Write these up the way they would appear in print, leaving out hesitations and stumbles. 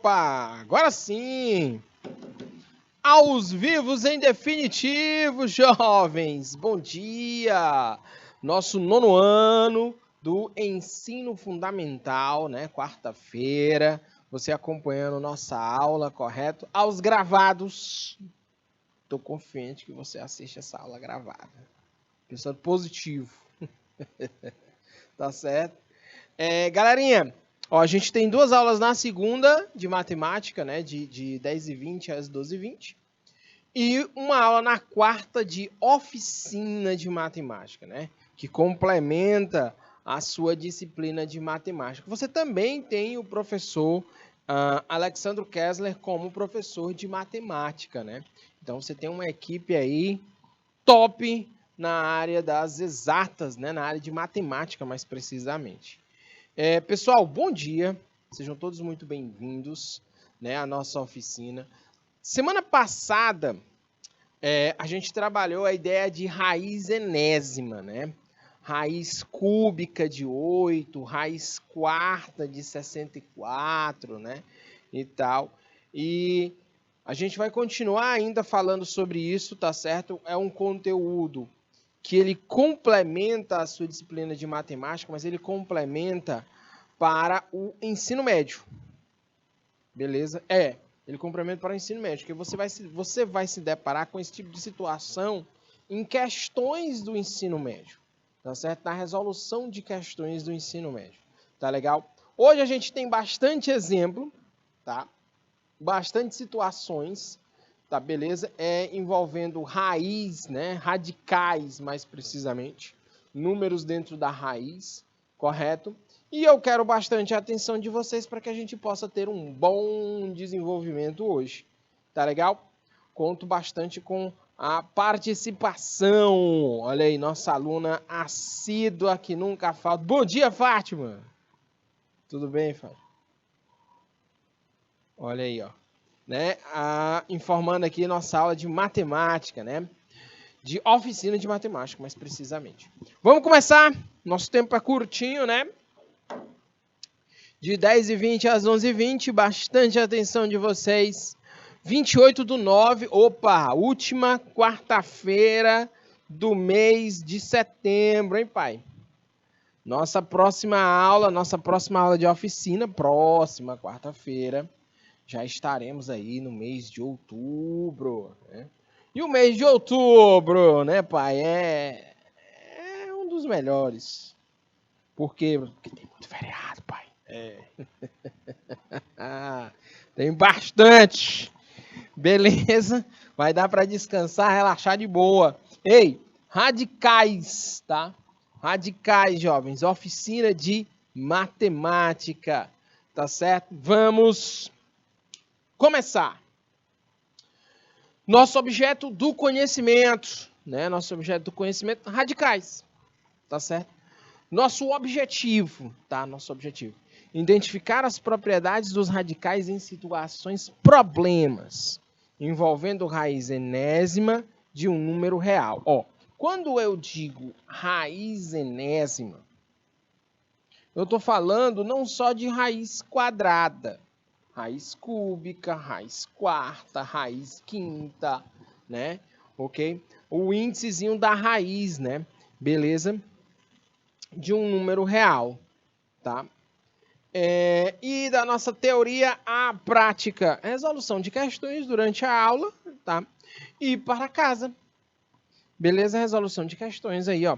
Opa, agora sim! Aos vivos em definitivo, jovens! Bom dia! Nosso 9º ano do ensino fundamental, né? Quarta-feira, você acompanhando nossa aula, correto? Aos gravados, tô confiante que você assiste essa aula gravada. Pensando positivo. Tá certo? Galerinha, ó, a gente tem 2 aulas na segunda de matemática, né? De 10h20 às 12h20. E uma aula na quarta de oficina de matemática, né? Que complementa a sua disciplina de matemática. Você também tem o professor Alexandro Kessler como professor de matemática, né? Então você tem uma equipe aí top na área das exatas, né? Na área de matemática, mais precisamente. Pessoal, bom dia. Sejam todos muito bem-vindos, né, à nossa oficina. Semana passada, a gente trabalhou a ideia de raiz enésima, né? Raiz cúbica de 8, raiz quarta de 64, né? E tal. E a gente vai continuar ainda falando sobre isso, tá certo? É um conteúdo que ele complementa a sua disciplina de matemática, mas ele complementa para o ensino médio. Beleza? Ele complementa para o ensino médio, porque você vai se deparar com esse tipo de situação em questões do ensino médio, tá certo? Na resolução de questões do ensino médio, tá legal? Hoje a gente tem bastante exemplo, tá? Bastante situações, tá, beleza? Envolvendo raiz, né? Radicais, mais precisamente. Números dentro da raiz, correto? E eu quero bastante a atenção de vocês para que a gente possa ter um bom desenvolvimento hoje. Tá legal? Conto bastante com a participação. Olha aí, nossa aluna assídua que nunca falta. Bom dia, Fátima! Tudo bem, Fátima? Olha aí, ó. Né, informando aqui nossa aula de matemática, né? De oficina de matemática, mais precisamente. Vamos começar? Nosso tempo é curtinho, né? De 10h20 às 11h20, bastante atenção de vocês. 28/9, opa, última quarta-feira do mês de setembro, hein, pai? Nossa próxima aula de oficina, próxima quarta-feira. Já estaremos aí no mês de outubro, né? E o mês de outubro, né, pai, é um dos melhores. Por quê? Porque tem muito feriado, pai. Tem bastante. Beleza? Vai dar para descansar, relaxar de boa. Ei, radicais, tá? Radicais, jovens. Oficina de matemática. Tá certo? Vamos começar. Nosso objeto do conhecimento, né? Nosso objeto do conhecimento, radicais, tá certo? Nosso objetivo, tá? Nosso objetivo, identificar as propriedades dos radicais em situações problemas, envolvendo raiz enésima de um número real. Ó, quando eu digo raiz enésima, eu estou falando não só de raiz quadrada, raiz cúbica, raiz quarta, raiz quinta, né? Ok? O índicezinho da raiz, né? Beleza? De um número real, tá? E da nossa teoria à prática, resolução de questões durante a aula, tá? E para casa. Beleza? Resolução de questões aí, ó.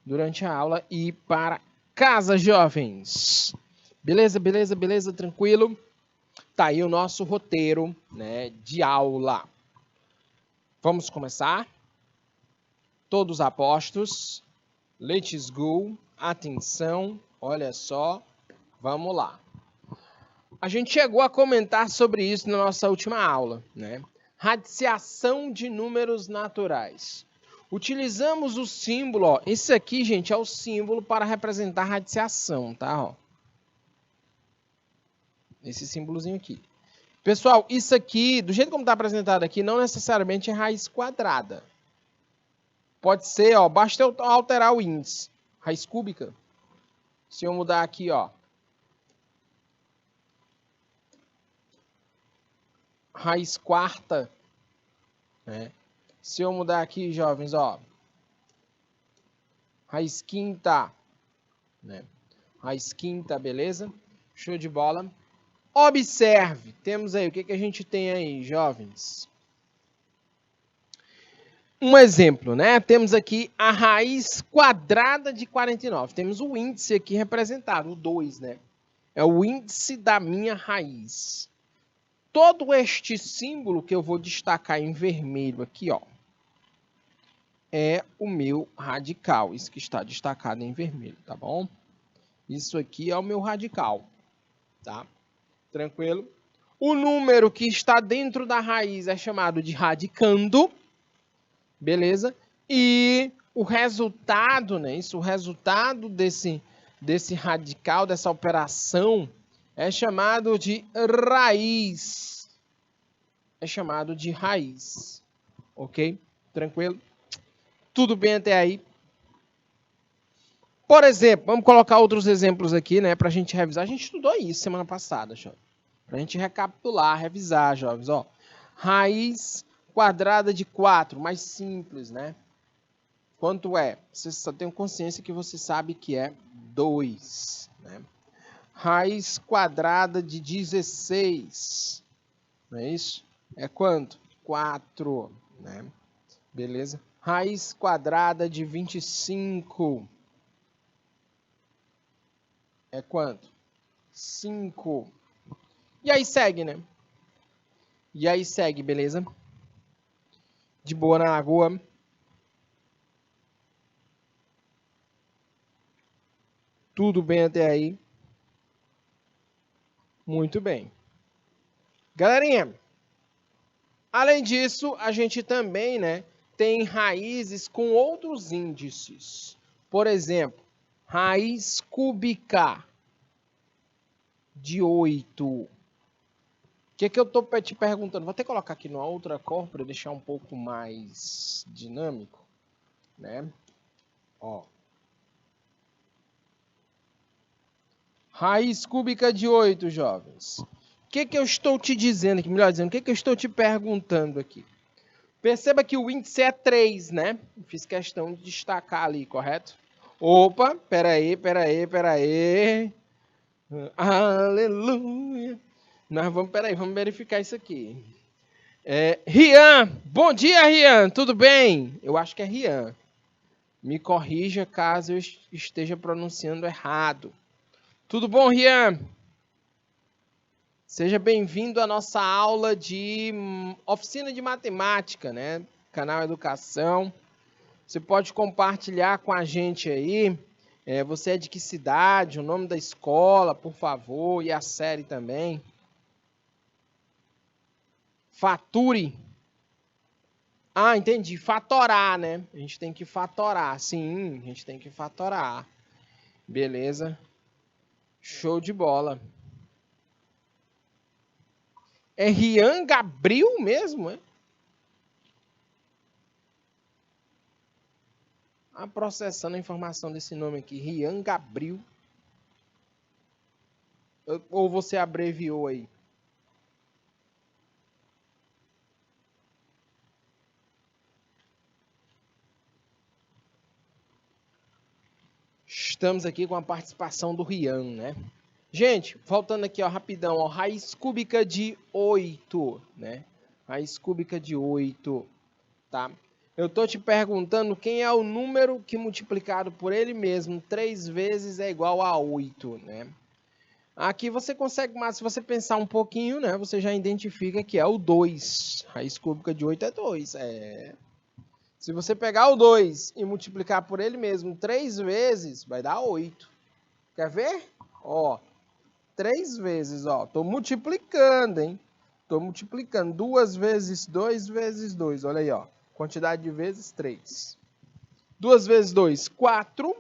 Durante a aula e para casa, jovens. Beleza, beleza, beleza, tranquilo? Tá aí o nosso roteiro, né, de aula. Vamos começar? Todos apostos. Let's go. Atenção. Olha só. Vamos lá. A gente chegou a comentar sobre isso na nossa última aula, né? Radiciação de números naturais. Utilizamos o símbolo, ó. Esse aqui, gente, é o símbolo para representar radiciação, tá? Ó. Esse símbolozinho aqui. Pessoal, isso aqui, do jeito como está apresentado aqui, não necessariamente é raiz quadrada. Pode ser, ó, basta eu alterar o índice. Raiz cúbica. Se eu mudar aqui, ó. raiz quarta, né? Se eu mudar aqui, jovens, ó, raiz quinta, né? Raiz quinta, beleza? Show de bola. Observe, temos aí, o que a gente tem aí, jovens? Um exemplo, né? Temos aqui a raiz quadrada de 49. Temos o índice aqui representado, o 2, né? É o índice da minha raiz. Todo este símbolo que eu vou destacar em vermelho aqui, ó, é o meu radical. Isso que está destacado em vermelho, tá bom? Isso aqui é o meu radical, tá? Tranquilo? O número que está dentro da raiz é chamado de radicando, beleza? E o resultado, né? Isso, o resultado desse radical, dessa operação, é chamado de raiz. É chamado de raiz. Ok? Tranquilo? Tudo bem até aí? Por exemplo, vamos colocar outros exemplos aqui, né? Para a gente revisar. A gente estudou isso semana passada, jovens. Para a gente recapitular, revisar, jovens. Ó, raiz quadrada de 4, mais simples, né? Quanto é? Você só tem consciência que você sabe que é 2, né? Raiz quadrada de 16, não é isso? É quanto? 4, né? Beleza? Raiz quadrada de 25 é quanto? 5. E aí segue, né? E aí segue, beleza? De boa na lagoa. Tudo bem até aí? Muito bem. Galerinha, além disso, a gente também, né, tem raízes com outros índices. Por exemplo, raiz cúbica de 8. O que eu estou te perguntando? Vou até colocar aqui numa outra cor para deixar um pouco mais dinâmico, né? Ó. Raiz cúbica de 8, jovens. O que eu estou te dizendo aqui? Melhor dizendo, o que eu estou te perguntando aqui? Perceba que o índice é 3, né? Fiz questão de destacar ali, correto? Opa, peraí. Aleluia. Vamos verificar isso aqui. Rian, bom dia, Rian, tudo bem? Eu acho que é Rian. Me corrija caso eu esteja pronunciando errado. Tudo bom, Rian? Seja bem-vindo à nossa aula de oficina de matemática, né? Canal Educação. Você pode compartilhar com a gente aí. Você é de que cidade? O nome da escola, por favor, e a série também. Fature. Ah, entendi. Fatorar, né? A gente tem que fatorar. Sim, a gente tem que fatorar. Beleza. Show de bola. É Rian Gabriel mesmo, é? Processando a informação desse nome aqui. Rian Gabriel. Ou você abreviou aí? Estamos aqui com a participação do Rian, né? Gente, voltando aqui, ó, rapidão, ó, raiz cúbica de 8, né? Raiz cúbica de 8, tá? Eu tô te perguntando quem é o número que multiplicado por ele mesmo 3 vezes é igual a 8, né? Aqui você consegue, mas se você pensar um pouquinho, né, você já identifica que é o 2. Raiz cúbica de 8 é 2, Se você pegar o 2 e multiplicar por ele mesmo 3 vezes, vai dar 8. Quer ver? Ó, 3 vezes, ó. Tô multiplicando, hein? Tô multiplicando. 2 vezes 2 vezes 2. Olha aí, ó. Quantidade de vezes 3. 2 vezes 2, 4.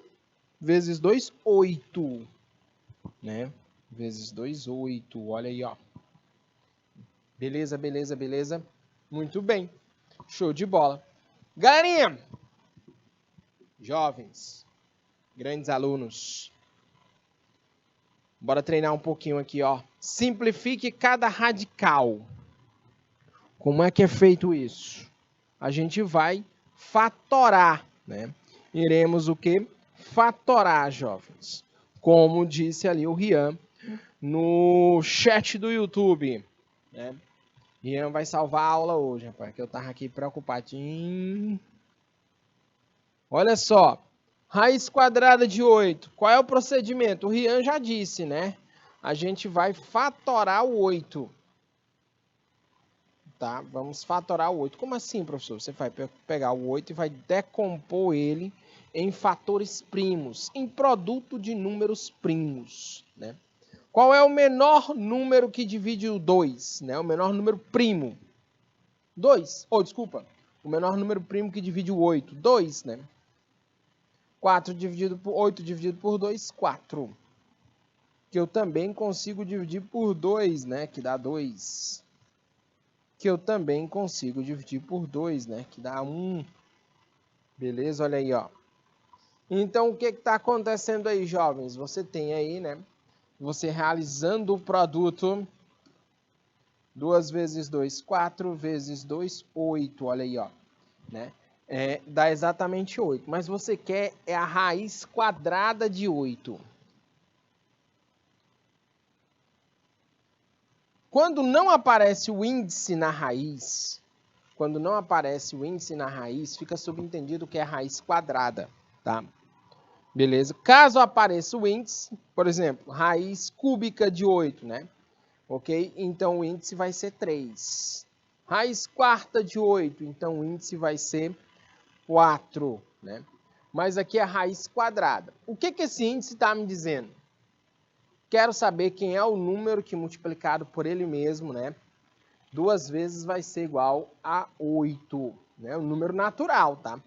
Vezes 2, 8. Né? Vezes 2, 8. Olha aí, ó. Beleza, beleza, beleza. Muito bem. Show de bola. Galerinha, jovens, grandes alunos, bora treinar um pouquinho aqui, ó. Simplifique cada radical. Como é que é feito isso? A gente vai fatorar, né? Iremos o quê? Fatorar, jovens. Como disse ali o Rian no chat do YouTube, né? Rian vai salvar a aula hoje, rapaz, que eu tava aqui preocupadinho. Olha só, raiz quadrada de 8. Qual é o procedimento? O Rian já disse, né? A gente vai fatorar o 8. Tá? Vamos fatorar o 8. Como assim, professor? Você vai pegar o 8 e vai decompor ele em fatores primos, em produto de números primos, né? Qual é o menor número que divide o 2? Né? O menor número primo. 2. Desculpa. O menor número primo que divide o 8. 2, né? 8 dividido por 2, 4. Que eu também consigo dividir por 2, né? Que dá 2. Que eu também consigo dividir por 2, né? Que dá 1. Beleza? Olha aí, ó. Então, o que está acontecendo aí, jovens? Você tem aí, né? Você realizando o produto 2 vezes 2, 4 vezes 2, 8. Olha aí, ó. Né? Dá exatamente 8. Mas você quer a raiz quadrada de 8. Quando não aparece o índice na raiz, fica subentendido que é a raiz quadrada, tá? Beleza? Caso apareça o índice, por exemplo, raiz cúbica de 8, né? Ok? Então o índice vai ser 3. Raiz quarta de 8, então o índice vai ser 4, né? Mas aqui é a raiz quadrada. O que esse índice está me dizendo? Quero saber quem é o número que multiplicado por ele mesmo, né? 2 vezes vai ser igual a 8, né? O número natural, tá?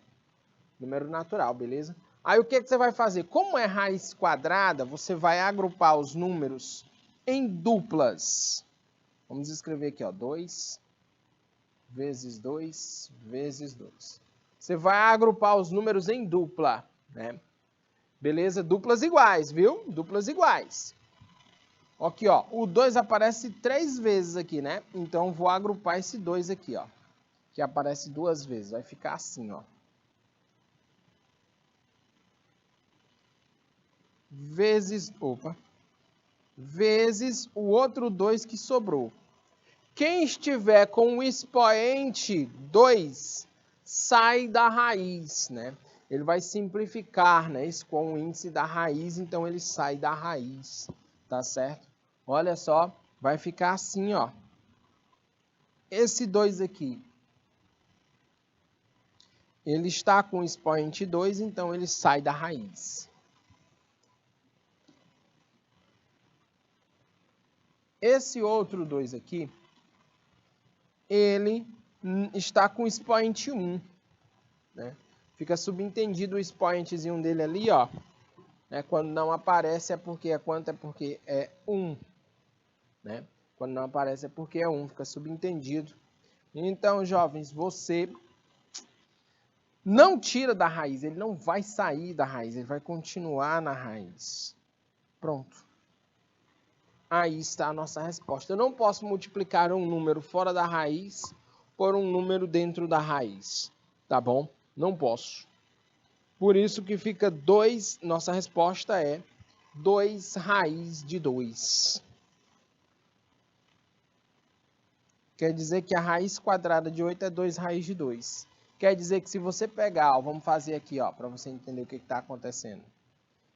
Número natural, beleza? Aí o que você vai fazer? Como é raiz quadrada, você vai agrupar os números em duplas. Vamos escrever aqui, ó, 2 vezes 2 vezes 2. Você vai agrupar os números em dupla, né? Beleza? Duplas iguais, viu? Duplas iguais. Aqui, ó, o 2 aparece 3 vezes aqui, né? Então, vou agrupar esse 2 aqui, ó, que aparece 2 vezes. Vai ficar assim, ó. Vezes o outro 2 que sobrou. Quem estiver com o expoente 2, sai da raiz, né? Ele vai simplificar, né? Isso com o índice da raiz, então ele sai da raiz, tá certo? Olha só, vai ficar assim, ó. Esse 2 aqui, ele está com o expoente 2, então ele sai da raiz. Esse outro 2 aqui, ele está com o expoente 1, né? Fica subentendido o expoentezinho dele ali, ó. Quando não aparece é porque é quanto? É porque é 1, né? Quando não aparece é porque é 1, fica subentendido. Então, jovens, você não tira da raiz, ele não vai sair da raiz, ele vai continuar na raiz. Pronto. Aí está a nossa resposta. Eu não posso multiplicar um número fora da raiz por um número dentro da raiz, tá bom? Não posso. Por isso que fica 2, nossa resposta é 2 raiz de 2. Quer dizer que a raiz quadrada de 8 é 2 raiz de 2. Quer dizer que se você pegar, ó, vamos fazer aqui, ó, para você entender o que está acontecendo.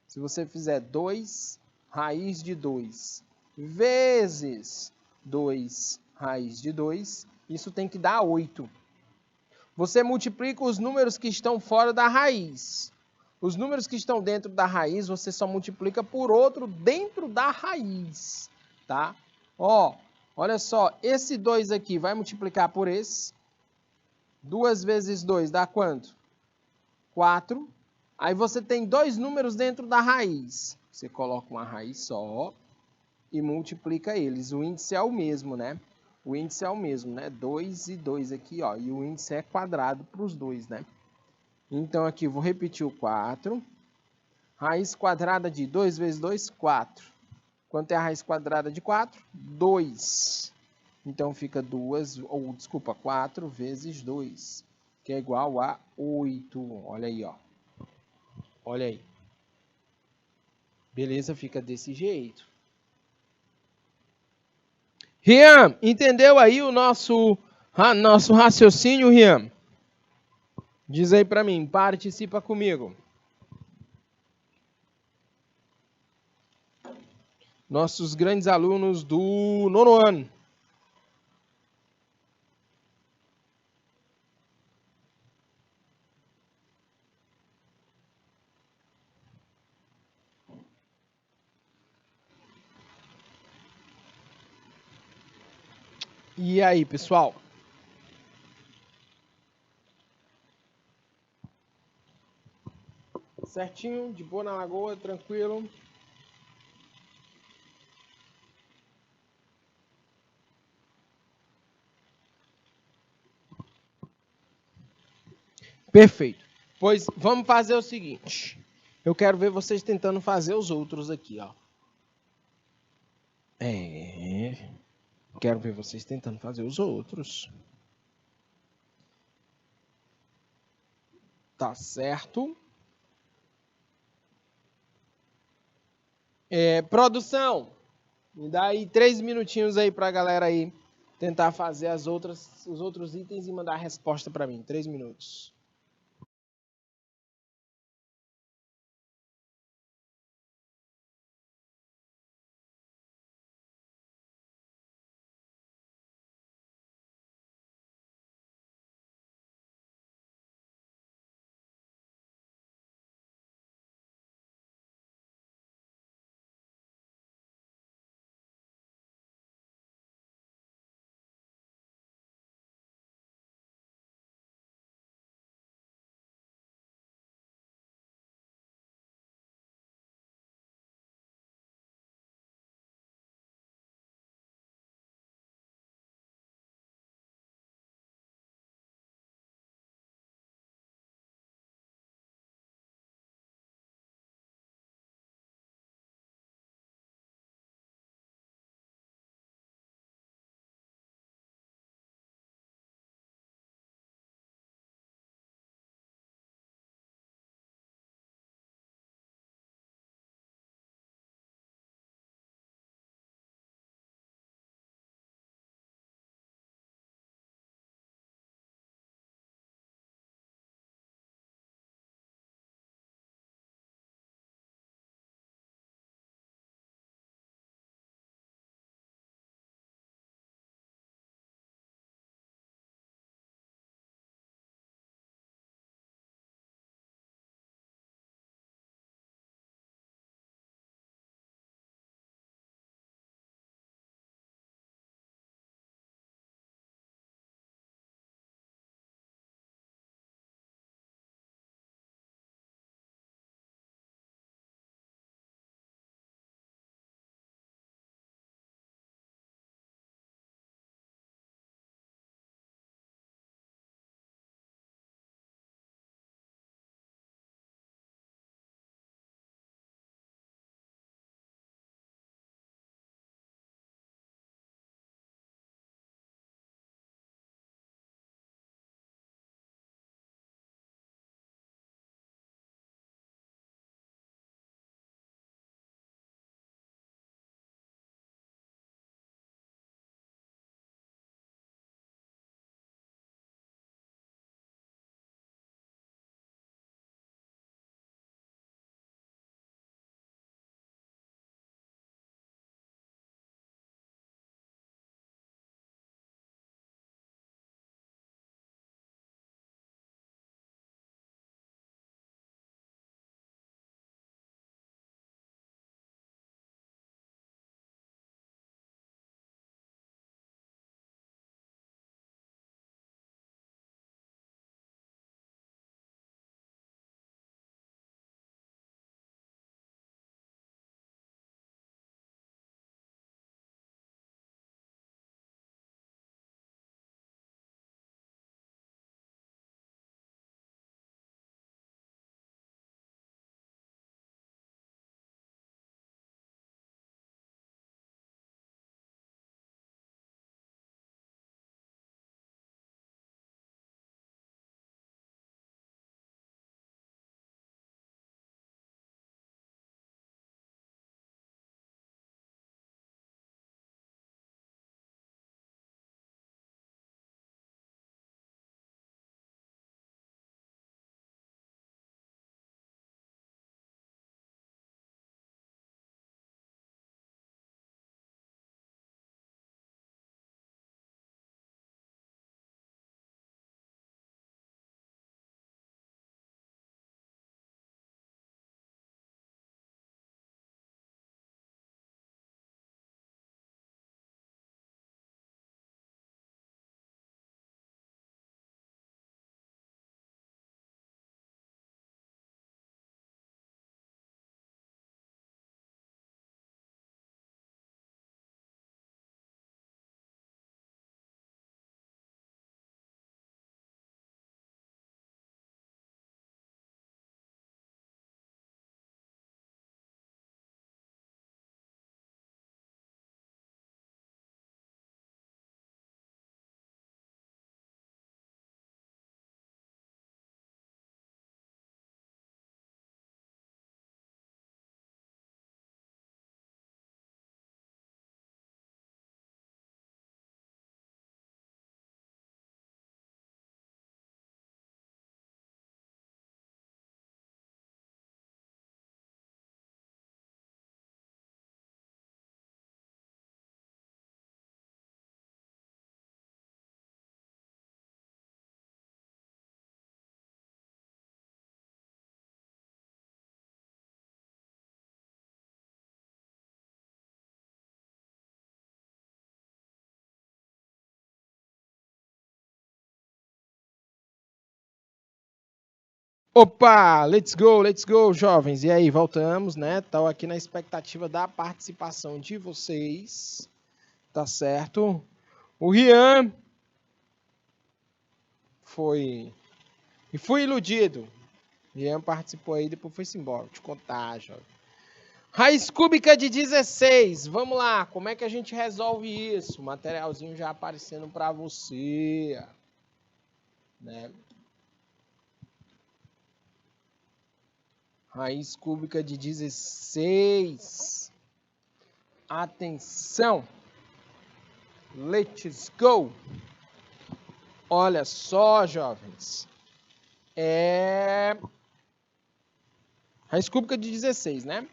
Se você fizer 2 raiz de 2 vezes 2 raiz de 2, isso tem que dar 8. Você multiplica os números que estão fora da raiz. Os números que estão dentro da raiz, você só multiplica por outro dentro da raiz, tá? Ó, olha só, esse 2 aqui vai multiplicar por esse. 2 vezes 2 dá quanto? 4. Aí você tem 2 números dentro da raiz. Você coloca uma raiz só e multiplica eles. O índice é o mesmo, né? O índice é o mesmo, né? 2 e 2 aqui, ó. E o índice é quadrado para os dois, né? Então, aqui, vou repetir o 4. Raiz quadrada de 2 vezes 2, 4. Quanto é a raiz quadrada de 4? 2. Então fica 4 vezes 2, que é igual a 8. Olha aí, ó. Olha aí. Beleza? Fica desse jeito. Rian, entendeu aí o nosso raciocínio, Rian? Diz aí para mim, participa comigo. Nossos grandes alunos do nono ano. E aí, pessoal? Certinho, de boa na lagoa, tranquilo. Perfeito. Pois vamos fazer o seguinte. Eu quero ver vocês tentando fazer os outros aqui, ó. Quero ver vocês tentando fazer os outros. Tá certo? Produção, me dá aí 3 minutinhos aí pra galera aí tentar fazer os outros itens e mandar a resposta para mim. 3 minutos. Opa, let's go, jovens. E aí, voltamos, né? Estou aqui na expectativa da participação de vocês, tá certo? O Rian foi iludido. O Rian participou aí, depois foi-se embora. Vou te contar, jovem. Raiz cúbica de 16. Vamos lá, como é que a gente resolve isso? Materialzinho já aparecendo para você, né? Raiz cúbica de 16. Atenção. Let's go. Olha só, jovens. Raiz cúbica de 16, né?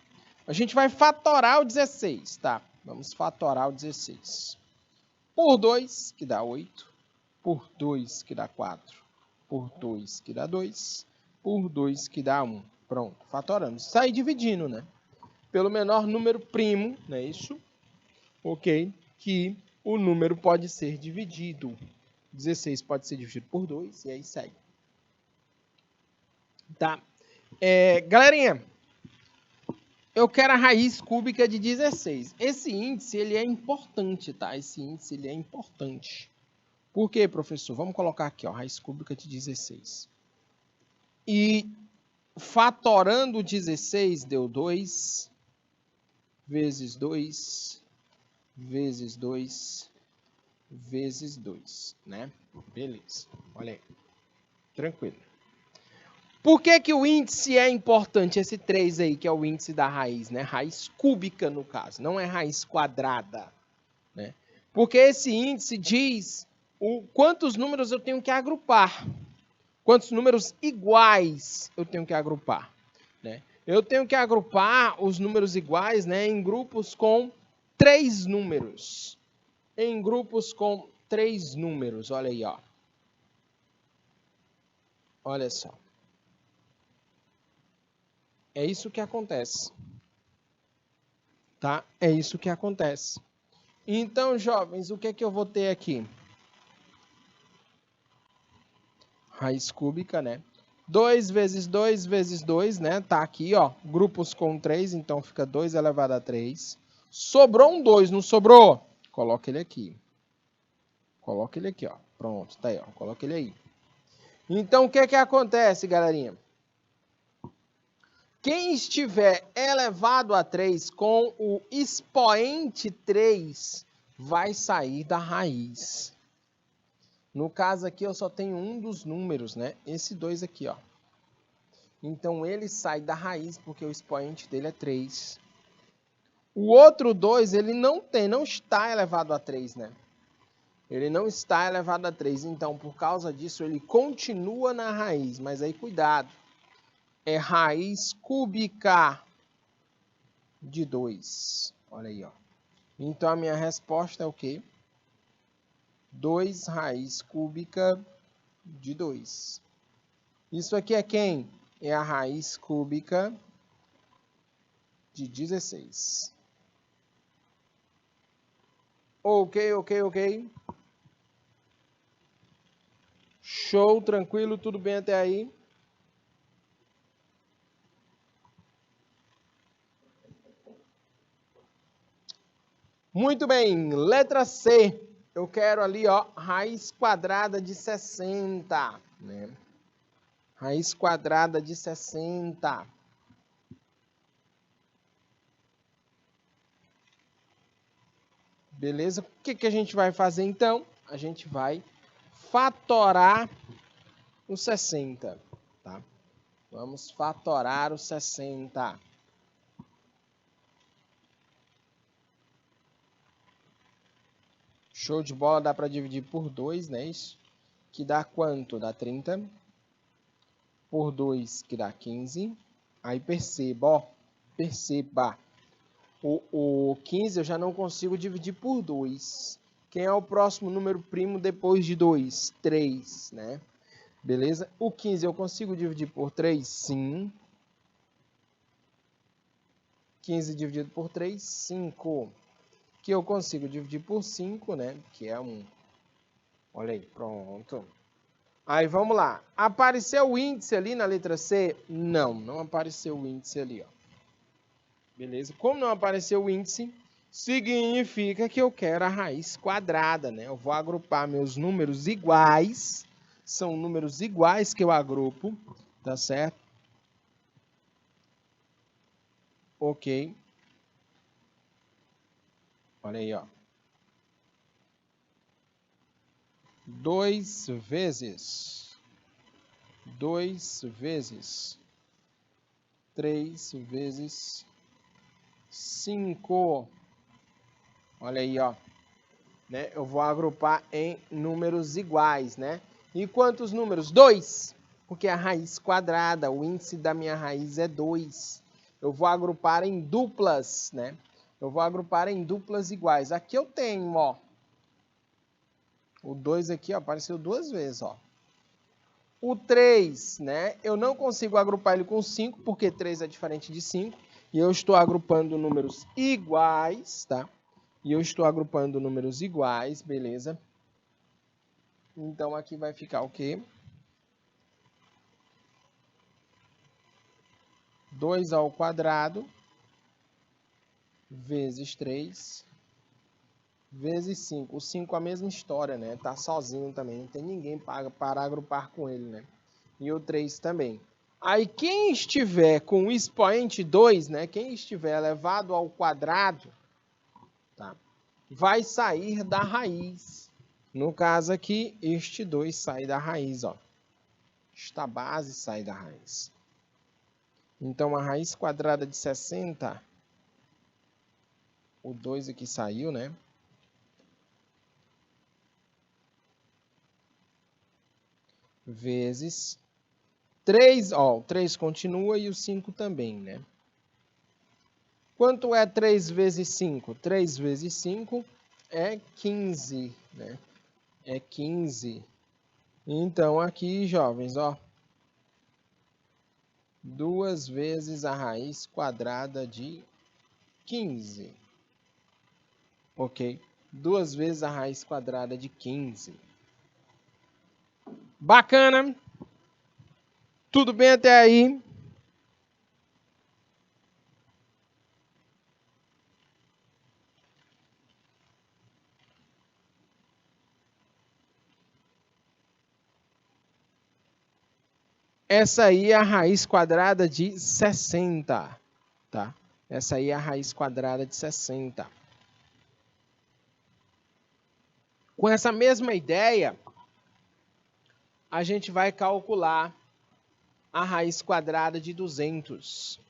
A gente vai fatorar o 16, tá? Vamos fatorar o 16. Por 2, que dá 8. Por 2, que dá 4. Por 2, que dá 2. Por 2, que dá 1. Pronto, fatoramos. Sai dividindo, né? Pelo menor número primo, não é isso? Ok? Que o número pode ser dividido. 16 pode ser dividido por 2 e aí segue. Tá? Galerinha, eu quero a raiz cúbica de 16. Esse índice, ele é importante, tá? Esse índice, ele é importante. Por quê, professor? Vamos colocar aqui, ó, raiz cúbica de 16. E fatorando 16 deu 2, vezes 2, vezes 2, vezes 2, né? Beleza, olha aí. Tranquilo. Por que que o índice é importante? Esse 3 aí, que é o índice da raiz, né? Raiz cúbica, no caso, não é raiz quadrada, né? Porque esse índice diz quantos números eu tenho que agrupar. Quantos números iguais eu tenho que agrupar, né? Eu tenho que agrupar os números iguais, né, em grupos com 3 números. Em grupos com 3 números, olha aí, ó. Olha só. É isso que acontece. Tá? É isso que acontece. Então, jovens, o que é que eu vou ter aqui? Raiz cúbica, né? 2 vezes 2 vezes 2, né? Tá aqui, ó. Grupos com 3, então fica 2 elevado a 3. Sobrou um 2, não sobrou? Coloca ele aqui. Coloca ele aqui, ó. Pronto, tá aí, ó. Coloca ele aí. Então, o que é que acontece, galerinha? Quem estiver elevado a 3 com o expoente 3 vai sair da raiz. No caso aqui, eu só tenho um dos números, né? Esse 2 aqui, ó. Então, ele sai da raiz, porque o expoente dele é 3. O outro 2, ele não está elevado a 3, né? Ele não está elevado a 3. Então, por causa disso, ele continua na raiz. Mas aí, cuidado. É raiz cúbica de 2. Olha aí, ó. Então, a minha resposta é o quê? 2 raiz cúbica de 2. Isso aqui é quem? É a raiz cúbica de 16. Ok. Show, tranquilo, tudo bem até aí? Muito bem, letra C. Eu quero ali, ó, raiz quadrada de 60, né? Raiz quadrada de 60. Beleza? O que que a gente vai fazer então? A gente vai fatorar o 60, tá? Vamos fatorar o 60. Show de bola, dá para dividir por 2, né? Isso que dá quanto? Dá 30. Por 2, que dá 15. Aí perceba, ó. Perceba. O 15 eu já não consigo dividir por 2. Quem é o próximo número primo depois de 2? 3, né? Beleza? O 15 eu consigo dividir por 3? Sim. 15 dividido por 3, 5. Que eu consigo dividir por 5, né? Que é 1. Olha aí, pronto. Aí vamos lá. Apareceu o índice ali na letra C? Não, não apareceu o índice ali, ó. Beleza? Como não apareceu o índice, significa que eu quero a raiz quadrada, né? Eu vou agrupar meus números iguais. São números iguais que eu agrupo, tá certo? Ok. Olha aí, ó. 2 vezes 3 vezes 5. Olha aí, ó. Né? Eu vou agrupar em números iguais, né? E quantos números? 2. Porque a raiz quadrada, o índice da minha raiz é 2. Eu vou agrupar em duplas, né? Eu vou agrupar em duplas iguais. Aqui eu tenho, ó. O 2 aqui, ó, apareceu 2 vezes, ó. O 3, né? Eu não consigo agrupar ele com 5, porque 3 é diferente de 5. E eu estou agrupando números iguais, tá? E eu estou agrupando números iguais, beleza? Então, aqui vai ficar o quê? 2 ao quadrado vezes 3 vezes 5. O 5 é a mesma história, né? Tá sozinho também, não tem ninguém para agrupar com ele, né? E o 3 também. Aí quem estiver com o expoente 2, né? Quem estiver elevado ao quadrado, tá? Vai sair da raiz. No caso aqui, este 2 sai da raiz, ó. Esta base sai da raiz. Então, a raiz quadrada de 60, o 2 aqui saiu, né? Vezes 3, ó, o 3 continua e o 5 também, né? Quanto é 3 vezes 5? 3 vezes 5 é 15, né? É 15. Então, aqui, jovens, ó. 2 vezes a raiz quadrada de 15. Ok? 2 vezes a raiz quadrada de 15. Bacana? Tudo bem até aí? Essa aí é a raiz quadrada de 60, tá? Essa aí é a raiz quadrada de 60. Com essa mesma ideia, a gente vai calcular a raiz quadrada de 200.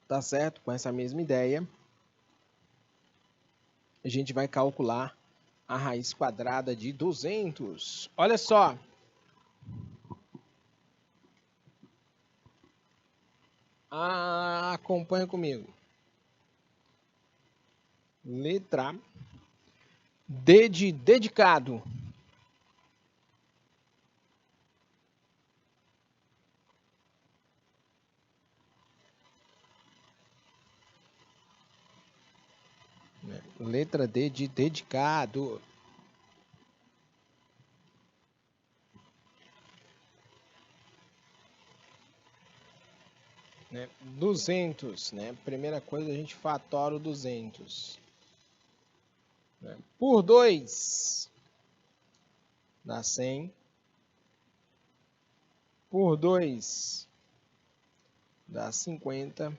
Tá certo? Com essa mesma ideia, a gente vai calcular a raiz quadrada de 200. Olha só. Acompanha comigo. Letra D de dedicado. Letra D de dedicado. Né? 200, né? Primeira coisa, a gente fatora o 200. Né? Por 2, dá 100. Por 2, dá 50.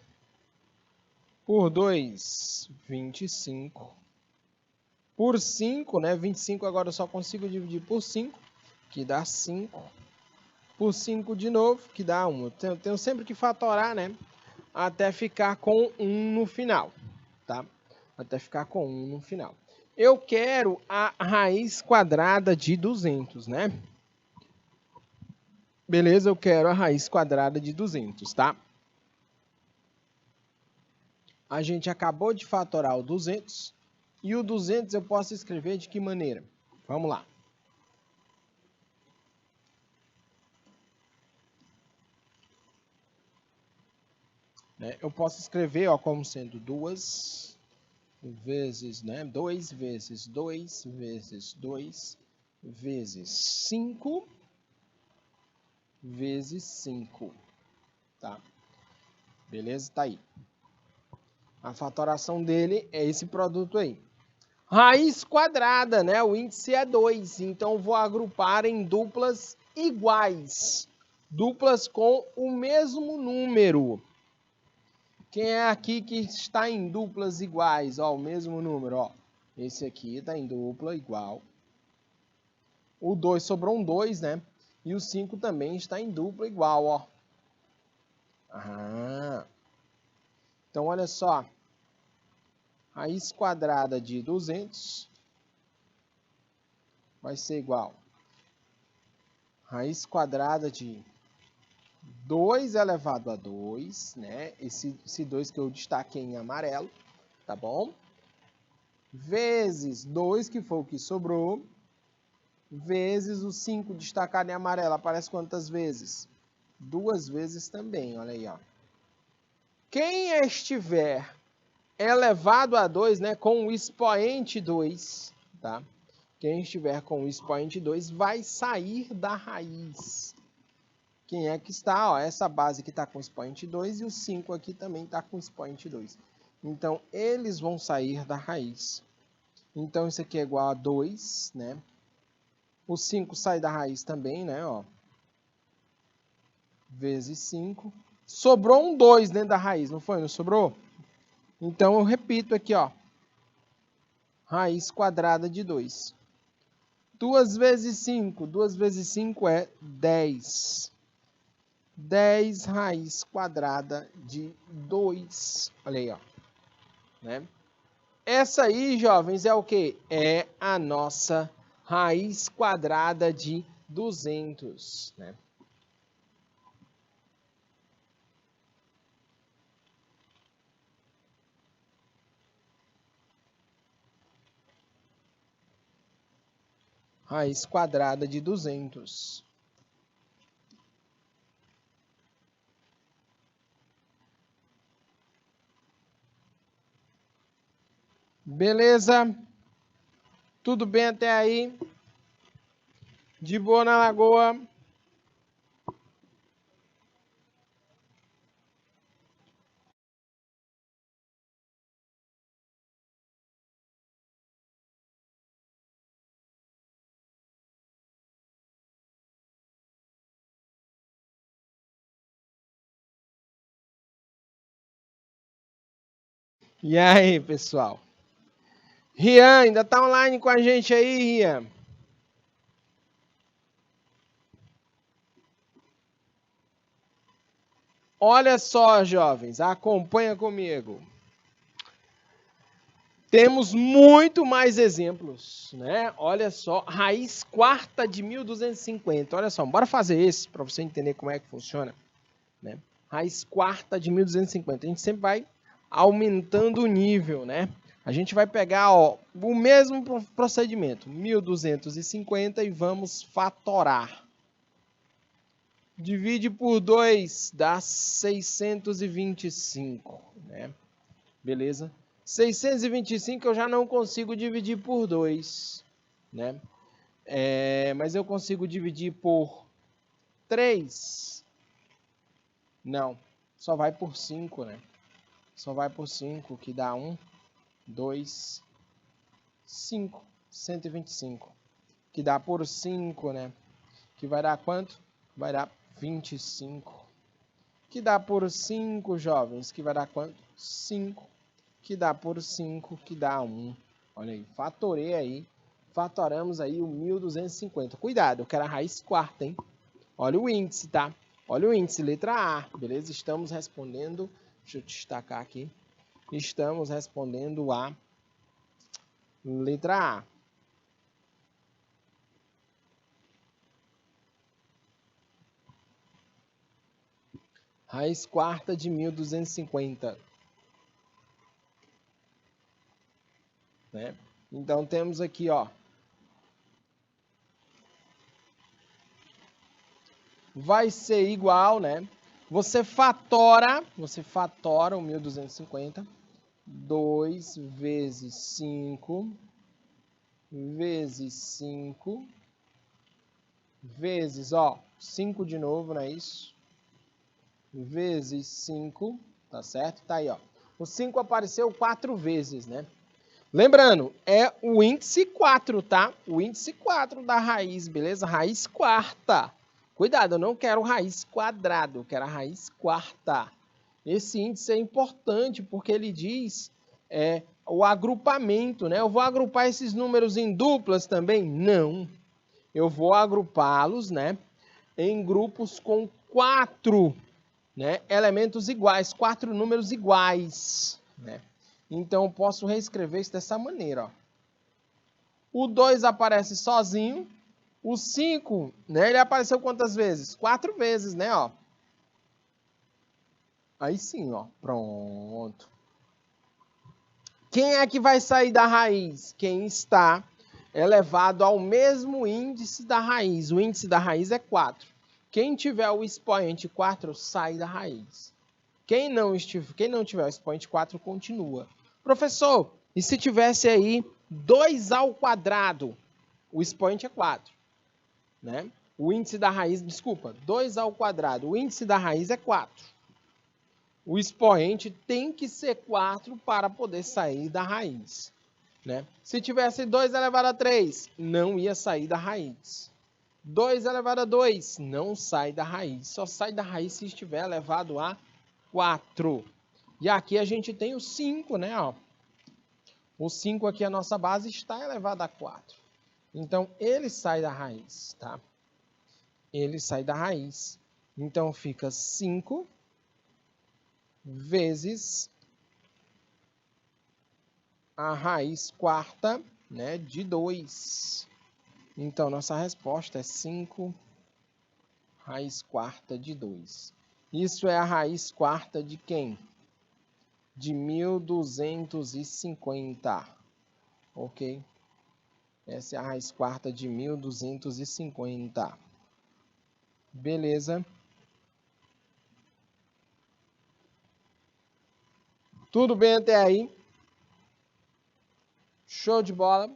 Por 2, 25. Por 5, né? 25 agora eu só consigo dividir por 5, que dá 5. Por 5 de novo, que dá 1. Eu tenho sempre que fatorar, né? Até ficar com 1 no final, tá? Até ficar com 1 no final. Eu quero a raiz quadrada de 200, né? Beleza, eu quero a raiz quadrada de 200, tá? A gente acabou de fatorar o 200. E o 200 eu posso escrever de que maneira? Vamos lá. Eu posso escrever, ó, como sendo 2 vezes, né? 2 vezes 2 vezes 2 vezes 5 vezes 5, tá? Beleza? Tá aí. A fatoração dele é esse produto aí. Raiz quadrada, né? O índice é 2, então vou agrupar em duplas iguais. Duplas com o mesmo número. Quem é aqui que está em duplas iguais? Ó, o mesmo número, ó. Esse aqui está em dupla igual. O 2 sobrou um 2, né? E o 5 também está em dupla igual, ó. Ah. Então, olha só. Raiz quadrada de 200 vai ser igual. Raiz quadrada de 2 elevado a 2, né? Esse 2 que eu destaquei em amarelo, tá bom? Vezes 2, que foi o que sobrou, vezes o 5 destacado em amarelo. Aparece quantas vezes? 2 vezes também, olha aí, ó. Quem estiver elevado a 2, né, com o expoente 2, tá? Quem estiver com o expoente 2 vai sair da raiz. Quem é que está? Ó, essa base que está com expoente 2 e o 5 aqui também está com expoente 2. Então, eles vão sair da raiz. Então, isso aqui é igual a 2, né? O 5 sai da raiz também, né? Ó. Vezes 5. Sobrou um 2 dentro da raiz, não foi? Não sobrou? Então, eu repito aqui, ó. Raiz quadrada de 2. 2 vezes 5. 2 vezes 5 é 10. 10 raiz quadrada de 2. Olha aí, ó. Né? Essa aí, jovens, é o quê? É a nossa raiz quadrada de 200, né? Raiz quadrada de 200. Beleza? Tudo bem até aí? De boa na lagoa? E aí, pessoal? Rian, ainda tá online com a gente aí, Rian? Olha só, jovens, acompanha comigo. Temos muito mais exemplos, né? Olha só, raiz quarta de 1250. Olha só, bora fazer esse para você entender como é que funciona, né? Raiz quarta de 1250. A gente sempre vai aumentando o nível, né? A gente vai pegar, ó, o mesmo procedimento, 1250 e vamos fatorar. Divide por 2 dá 625, né? Beleza? 625 eu já não consigo dividir por 2, né? Mas eu consigo dividir por 3? Não, só vai por 5, né? Só vai por 5, que dá 1, 2, 5, 125. Que dá por 5, né? Que vai dar quanto? Vai dar 25. Que dá por 5, jovens, que vai dar quanto? 5. Que dá por 5, que dá 1. Olha aí, fatorei aí. Fatoramos aí o 1250. Cuidado, eu quero a raiz quarta, hein? Olha o índice, tá? Olha o índice, letra A, beleza? Estamos respondendo, deixa eu destacar aqui. Estamos respondendo a letra A. Raiz quarta de 1250. Né? Então, temos aqui, ó. Vai ser igual, né? Você fatora o 1250 2 vezes 5 vezes 5 vezes, 5 de novo, não é isso? Vezes 5, tá certo? Tá aí, ó. O 5 apareceu 4 vezes, né? Lembrando, é o índice 4, tá? O índice 4 da raiz, beleza? Raiz quarta. Cuidado, eu não quero raiz quadrada, eu quero a raiz quarta. Esse índice é importante porque ele diz o agrupamento, né? Eu vou agrupar esses números em duplas também? Não. Eu vou agrupá-los, né, em grupos com 4, né, elementos iguais, 4 números iguais, né? Então, eu posso reescrever isso dessa maneira, ó. O 2 aparece sozinho. O 5, né, ele apareceu quantas vezes? 4 vezes, né, ó. Aí sim, ó, pronto. Quem é que vai sair da raiz? Quem está elevado ao mesmo índice da raiz. O índice da raiz é 4. Quem tiver o expoente 4, sai da raiz. Quem não tiver o expoente 4, continua. Professor, e se tivesse aí 2 ao quadrado? O expoente é 4. Né? O índice da raiz, 2 ao quadrado. O índice da raiz é 4. O expoente tem que ser 4 para poder sair da raiz. Né? Se tivesse 2 elevado a 3, não ia sair da raiz. 2 elevado a 2, não sai da raiz. Só sai da raiz se estiver elevado a 4. E aqui a gente tem o 5, né? Ó. O 5 aqui, a nossa base, está elevado a 4. Então, ele sai da raiz, tá? Ele sai da raiz. Então, fica 5 vezes a raiz quarta, né, de 2. Então, nossa resposta é 5 raiz quarta de 2. Isso é a raiz quarta de quem? De 1250. Ok? Essa é a raiz quarta de 1250. Beleza? Tudo bem até aí? Show de bola?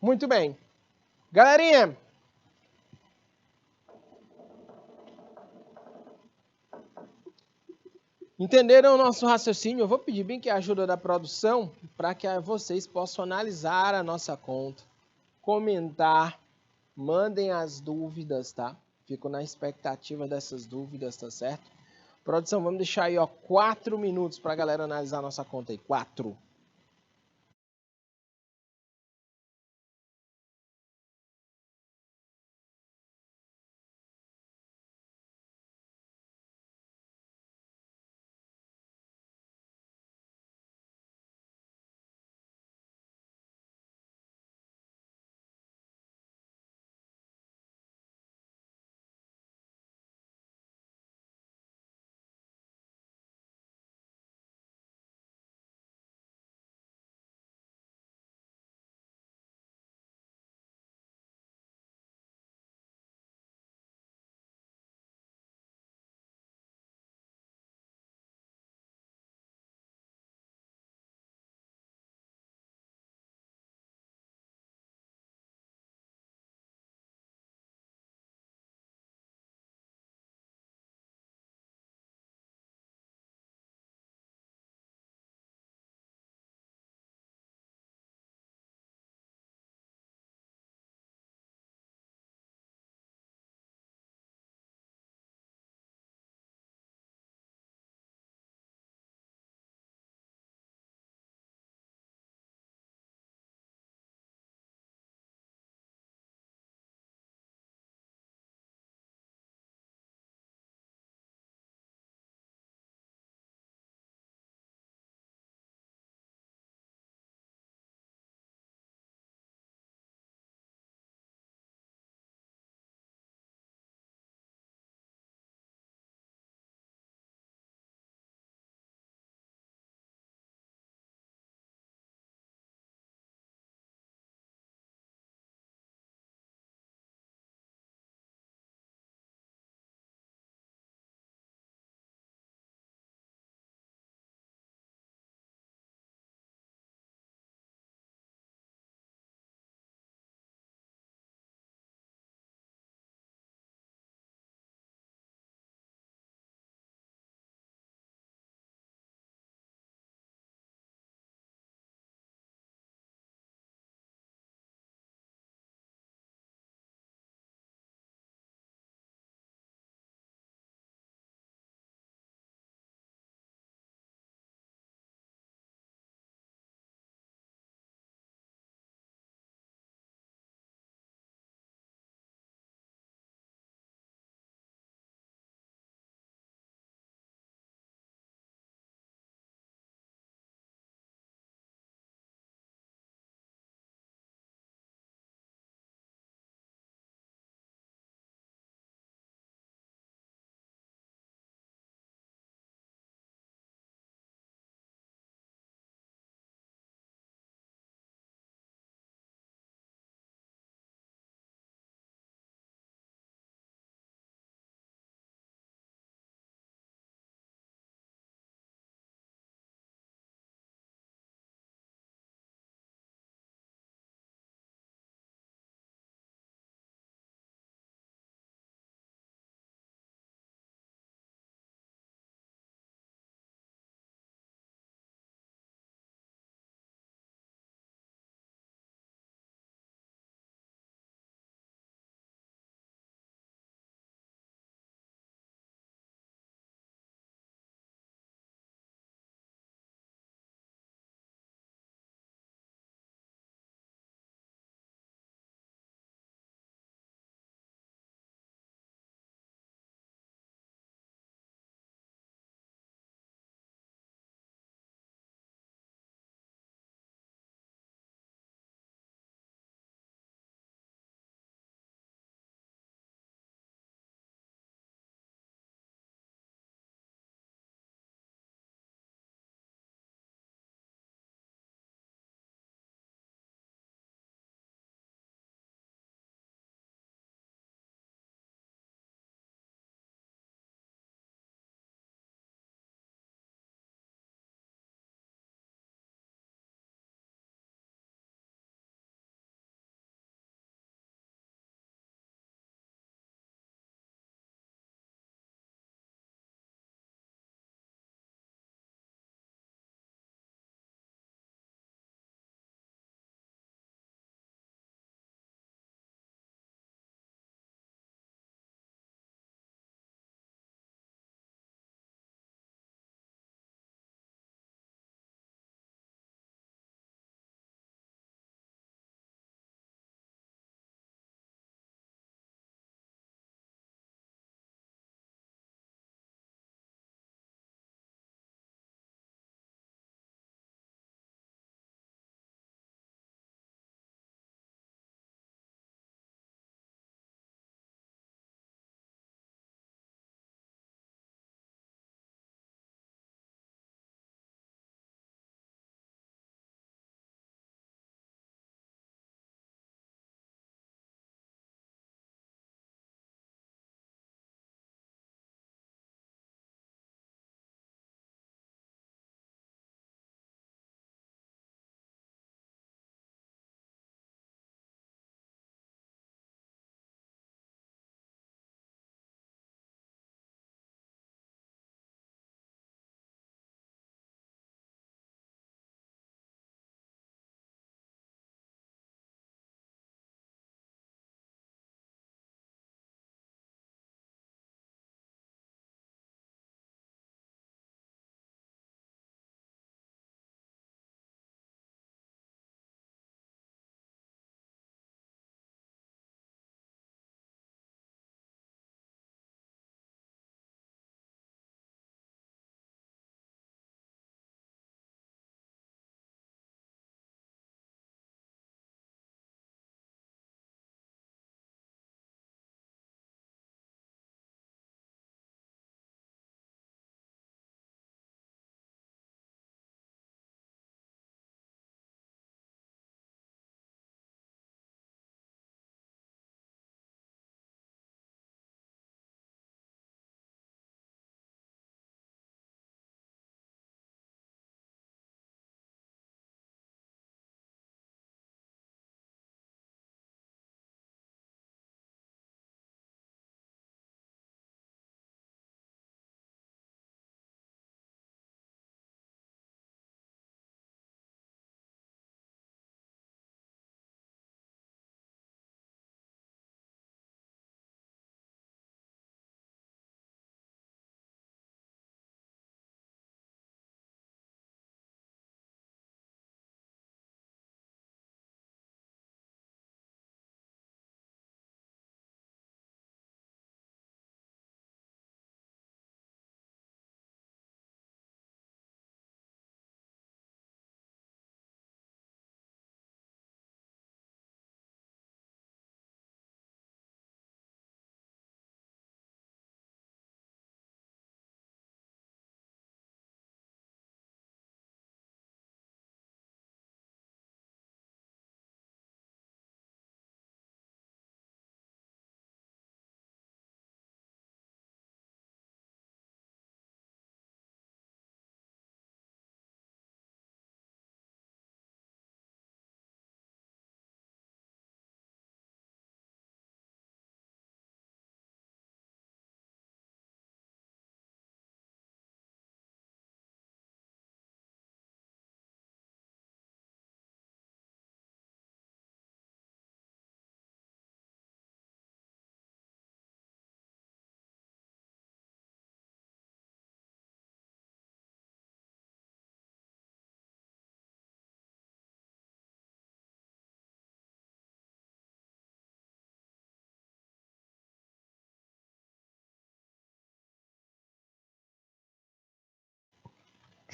Muito bem. Galerinha, entenderam o nosso raciocínio? Eu vou pedir bem que a ajuda da produção para que vocês possam analisar a nossa conta, comentar, mandem as dúvidas, tá? Fico na expectativa dessas dúvidas, tá certo? Produção, vamos deixar aí, ó, 4 minutos para a galera analisar a nossa conta aí. 4.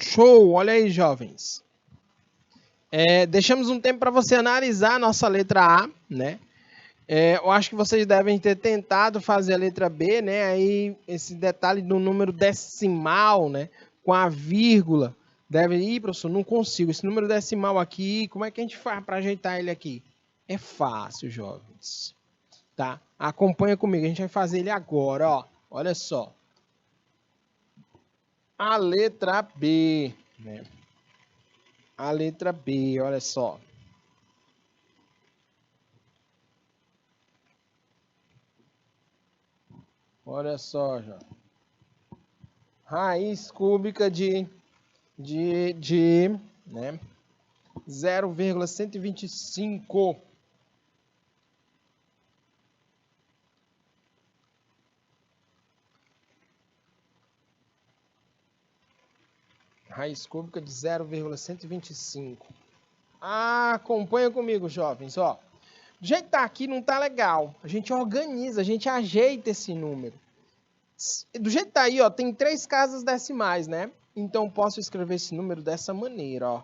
Show! Olha aí, jovens. Deixamos um tempo para você analisar a nossa letra A, né? Eu acho que vocês devem ter tentado fazer a letra B, né? Aí esse detalhe do número decimal, né? Com a vírgula. Deve ir, professor, não consigo. Esse número decimal aqui, como é que a gente faz para ajeitar ele aqui? É fácil, jovens. Tá? Acompanha comigo, a gente vai fazer ele agora, ó. Olha só. A letra B, né? A letra B, olha só. Olha só, já. Raiz cúbica de né? 0,125. Raiz cúbica de 0,125. Acompanha comigo, jovens, ó. Do jeito que tá aqui não tá legal. A gente organiza, a gente ajeita esse número. Do jeito que tá aí, ó, tem 3 casas decimais, né? Então posso escrever esse número dessa maneira, ó.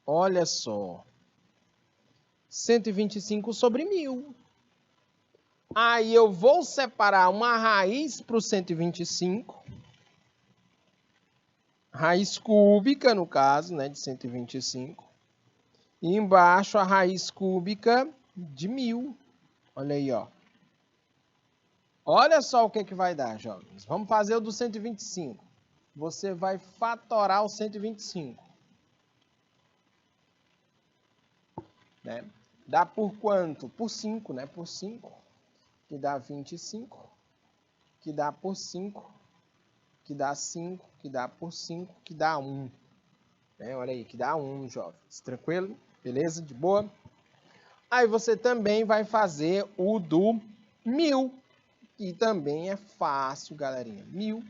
Olha só. 125 sobre 1000. Aí eu vou separar uma raiz para o 125. Raiz cúbica, no caso, né, de 125. E embaixo a raiz cúbica de 1000. Olha aí, ó. Olha só o que vai dar, jovens. Vamos fazer o do 125. Você vai fatorar o 125. Né? Dá por quanto? Por 5, né? Por 5, que dá 25, que dá por 5, que dá 5, que dá por 5, que dá 1. Né? Olha aí, que dá 1, jovens. Tranquilo? Beleza? De boa? Aí você também vai fazer o do 1000, que também é fácil, galerinha. 1000.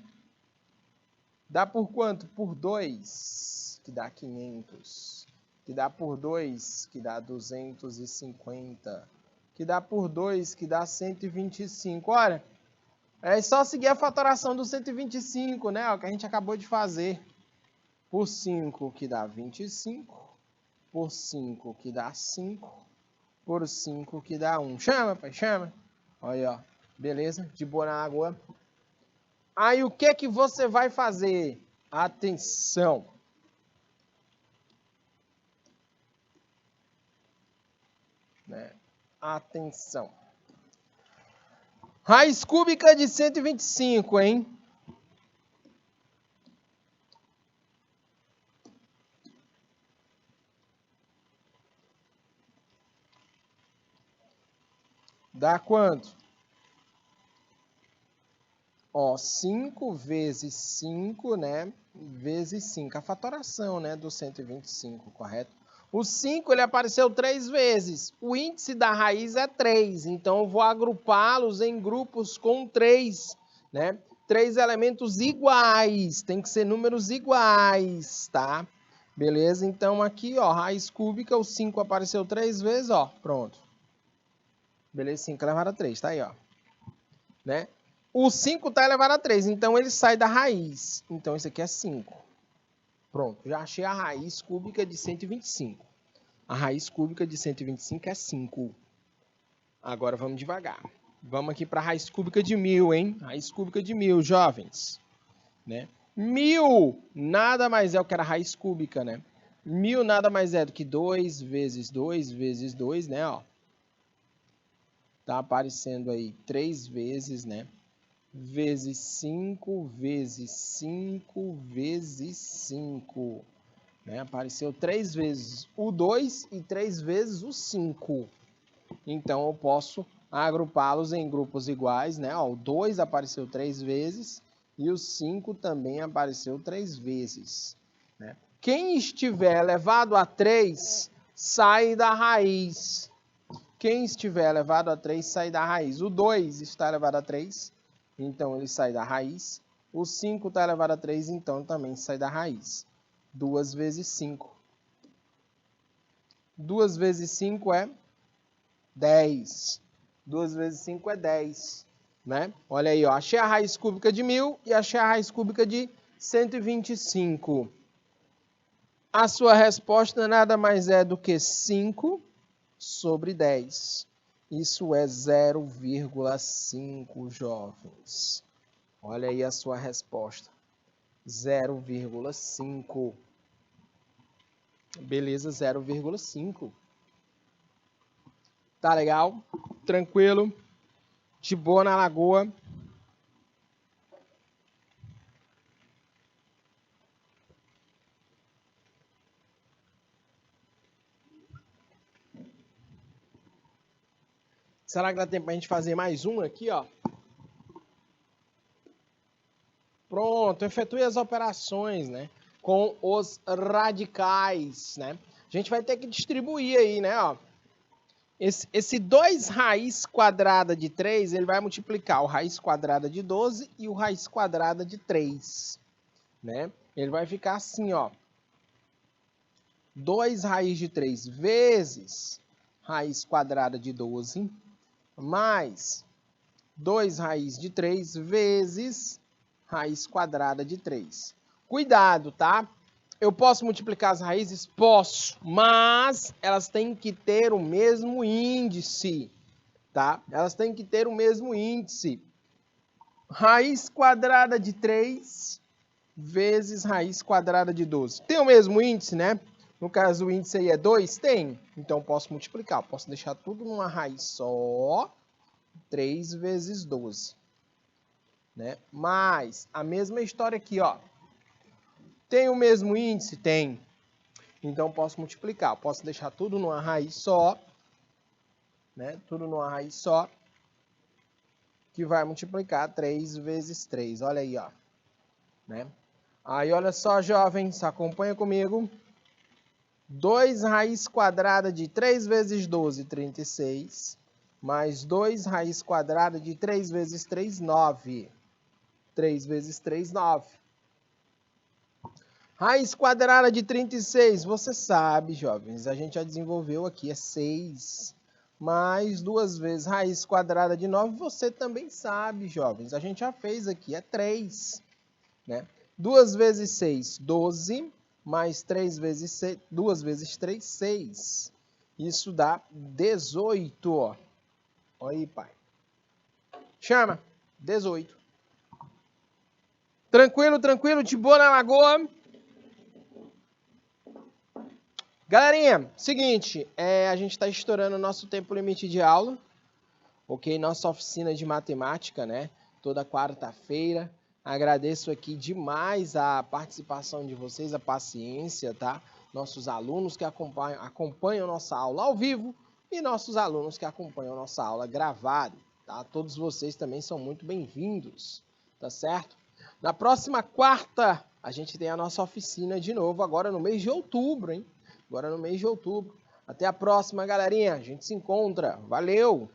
Dá por quanto? Por 2, que dá 500. Que dá por 2, que dá 250. Que dá por 2, que dá 125. Olha, é só seguir a fatoração do 125, né? O que a gente acabou de fazer. Por 5, que dá 25. Por 5, que dá 5. Por 5, que dá 1. Chama, pai, chama. Olha, ó. Beleza? De boa na água. Aí o que que você vai fazer? Atenção. Né? Atenção. Raiz cúbica de 125, hein? Dá quanto? Ó, 5 vezes 5, né? Vezes 5. A fatoração, né? Do 125, correto? O 5, ele apareceu 3 vezes. O índice da raiz é 3. Então, eu vou agrupá-los em grupos com 3, né? 3 elementos iguais. Tem que ser números iguais, tá? Beleza? Então, aqui, ó, raiz cúbica, o 5 apareceu 3 vezes, ó. Pronto. Beleza? 5 elevado a 3, tá aí, ó. Né? O 5 está elevado a 3, então ele sai da raiz. Então, isso aqui é 5. Pronto, já achei a raiz cúbica de 125. A raiz cúbica de 125 é 5. Agora vamos devagar. Vamos aqui para a raiz cúbica de 1000, hein? Raiz cúbica de 1000, jovens. Né? 1000 nada mais é o que era a raiz cúbica, né? 1000 nada mais é do que 2 vezes 2 vezes 2, né? Ó. Tá aparecendo aí 3 vezes, né? Vezes 5, vezes 5, vezes 5. Né? Apareceu 3 vezes o 2 e 3 vezes o 5. Então, eu posso agrupá-los em grupos iguais. Né? Ó, o 2 apareceu 3 vezes e o 5 também apareceu 3 vezes. Né? Quem estiver elevado a 3, sai da raiz. Quem estiver elevado a 3, sai da raiz. O 2 está elevado a 3. Então, ele sai da raiz. O 5 está elevado a 3, então também sai da raiz. 2 vezes 5. 2 vezes 5 é 10. 2 vezes 5 é 10. né? Olha aí, ó, achei a raiz cúbica de 1000 e achei a raiz cúbica de 125. A sua resposta nada mais é do que 5 sobre 10. Isso é 0,5, jovens. Olha aí a sua resposta. 0,5. Beleza, 0,5. Tá legal? Tranquilo? De boa na lagoa? Será que dá tempo pra gente fazer mais um aqui, ó? Pronto, efetue as operações, né? Com os radicais, né? A gente vai ter que distribuir aí, né, ó. Esse 2 raiz quadrada de 3, ele vai multiplicar o raiz quadrada de 12 e o raiz quadrada de 3, né? Ele vai ficar assim, ó. 2 raiz de 3 vezes raiz quadrada de 12, mais 2 raiz de 3 vezes raiz quadrada de 3. Cuidado, tá? Eu posso multiplicar as raízes? Posso, mas elas têm que ter o mesmo índice, tá? Elas têm que ter o mesmo índice. Raiz quadrada de 3 vezes raiz quadrada de 12. Tem o mesmo índice, né? No caso, o índice aí é 2? Tem. Então, posso multiplicar. Posso deixar tudo numa raiz só. 3 vezes 12. Né? Mas, a mesma história aqui, ó. Tem o mesmo índice? Tem. Então, posso multiplicar. Posso deixar tudo numa raiz só. Né? Tudo numa raiz só. Que vai multiplicar 3 vezes 3. Olha aí, ó. Né? Aí, olha só, jovens. Acompanha comigo. 2 raiz quadrada de 3 vezes 12, 36. Mais 2 raiz quadrada de 3 vezes 3, 9. 3 vezes 3, 9. Raiz quadrada de 36, você sabe, jovens, a gente já desenvolveu aqui, é 6. Mais 2 vezes raiz quadrada de 9, você também sabe, jovens, a gente já fez aqui, é 3. Né? 2 vezes 6, 12, mais 3 vezes 6, 2 vezes 3, 6. Isso dá 18, ó. Olha aí, pai. Chama, 18. Tranquilo, tranquilo, de boa na lagoa. Galerinha, seguinte, a gente está estourando o nosso tempo limite de aula, ok? Nossa oficina de matemática, né? Toda quarta-feira. Agradeço aqui demais a participação de vocês, a paciência, tá? Nossos alunos que acompanham nossa aula ao vivo e nossos alunos que acompanham nossa aula gravada, tá? Todos vocês também são muito bem-vindos, tá certo? Na próxima quarta, a gente tem a nossa oficina de novo, agora no mês de outubro, hein? Agora no mês de outubro. Até a próxima, galerinha. A gente se encontra. Valeu!